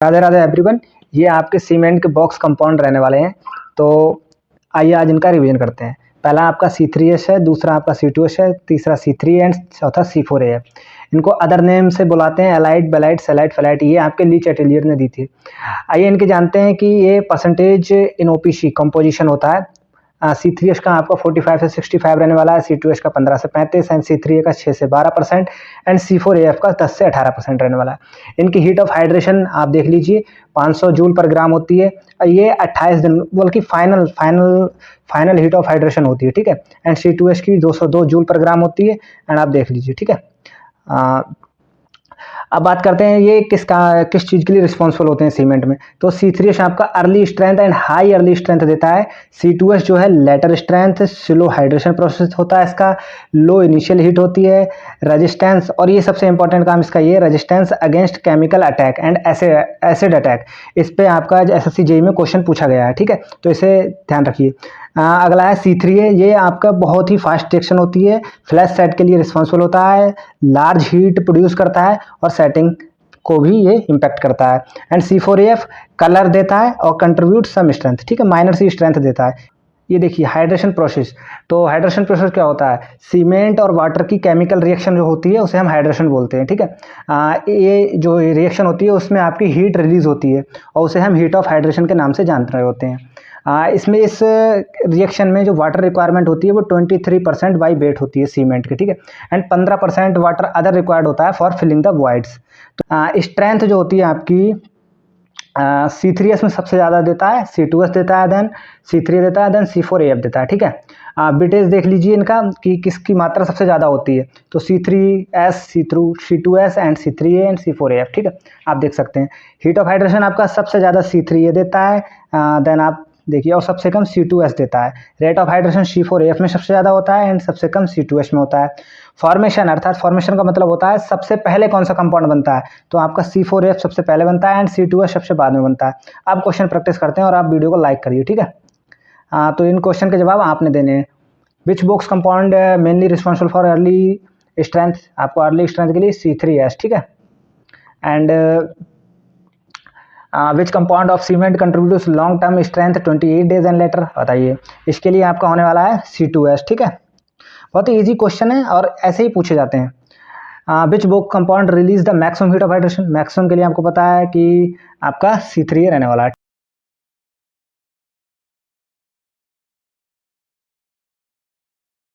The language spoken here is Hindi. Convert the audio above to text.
राधे राधे एवरीवन, ये आपके सीमेंट के बॉक्स कंपाउंड रहने वाले हैं। तो आइए आज इनका रिवीजन करते हैं। पहला आपका C3H है, दूसरा आपका C2H है, तीसरा C3 एंड चौथा C4A है। इनको अदर नेम से बुलाते हैं एलाइड, बेलाइड, सेलाइड, फेलाइड। ये आपके ली चैटेलियर ने दी थी। आइए इनके जानते हैं कि ये परसेंटेज इन OPC कंपोजिशन होता है। C3H का आपका 45 से 65 रहने वाला है, C2H का 15 से 35 एंड C3A का 6 से 12% एंड C4AF का 10 से 18% रहने वाला है। इनकी हीट ऑफ हाइड्रेशन आप देख लीजिए 500 जूल पर ग्राम होती है। ये 28 दिन बल्कि फाइनल हीट ऑफ हाइड्रेशन होती है, ठीक है। एंड C2H की 202 जूल पर ग्राम होती है एंड आप देख लीजिए, ठीक है। अब बात करते हैं ये किस चीज़ के लिए रिस्पॉन्सिबल होते हैं सीमेंट में। तो C3H आपका early strength and high early strength देता है। C2H जो है later strength, slow hydration process होता है इसका, लो इनिशियल हीट होती है, रेजिस्टेंस, और ये सबसे इंपॉर्टेंट काम इसका ये resistance against chemical attack and acid attack. इस पे आपका SSC JEE में क्वेश्चन पूछा गया है, ठीक है, तो इसे ध्यान रखिए। अगला है C3A। ये आपका बहुत ही फास्ट रिएक्शन होती है, फ्लैश सेट के लिए रिस्पॉन्सिबल होता है, लार्ज हीट प्रोड्यूस करता है और सेटिंग को भी ये इम्पैक्ट करता है। एंड C4AF कलर देता है और कंट्रीब्यूट सम स्ट्रेंथ, ठीक है, माइनर सी स्ट्रेंथ देता है। ये देखिए हाइड्रेशन प्रोसेस। तो हाइड्रेशन प्रोसेस क्या होता है? सीमेंट और वाटर की केमिकल रिएक्शन जो होती है उसे हम हाइड्रेशन बोलते हैं, ठीक है। ये जो रिएक्शन होती है उसमें आपकी हीट रिलीज होती है और उसे हम हीट ऑफ हाइड्रेशन के नाम से जान रहे होते हैं। इसमें इस रिएक्शन में जो वाटर रिक्वायरमेंट होती है वो 23% बाई वेट होती है सीमेंट की, ठीक है। एंड 15% वाटर अदर रिक्वायर्ड होता है फॉर फिलिंग द वॉइड्स। तो स्ट्रेंथ जो होती है आपकी C3H में सबसे ज़्यादा देता है, C2H देता है, देन C3 देता है, देन C4AF देता है, ठीक है। बिटेज देख लीजिए इनका कि किसकी मात्रा सबसे ज़्यादा होती है। तो C3S, C2S and C3A and C4AF, ठीक है, आप देख सकते हैं। हीट ऑफ हाइड्रेशन आपका सबसे ज़्यादा C3A देता है, देन आप देखिए, और सबसे कम C2S देता है। रेट ऑफ हाइड्रेशन C4AF में सबसे ज़्यादा होता है एंड सबसे कम C2H में होता है। फॉर्मेशन, अर्थात फॉर्मेशन का मतलब होता है सबसे पहले कौन सा कंपाउंड बनता है। तो आपका C4AF सबसे पहले बनता है एंड C2H सबसे बाद में बनता है। आप क्वेश्चन प्रैक्टिस करते हैं और आप वीडियो को लाइक करिए, ठीक है। तो इन क्वेश्चन के जवाब आपने देने हैं। Which box compound mainly responsible for early strength? आपको अर्ली स्ट्रेंथ के लिए C3H, ठीक है। And which compound of cement contribute long term strength 28 days and later? बताइए। इसके लिए आपका होने वाला है C2H, ठीक है। बहुत ही इजी क्वेश्चन है और ऐसे ही पूछे जाते हैं। Which box compound release the maximum heat of hydration? Maximum के लिए आपको पता है कि आपका C3A रहने वाला है।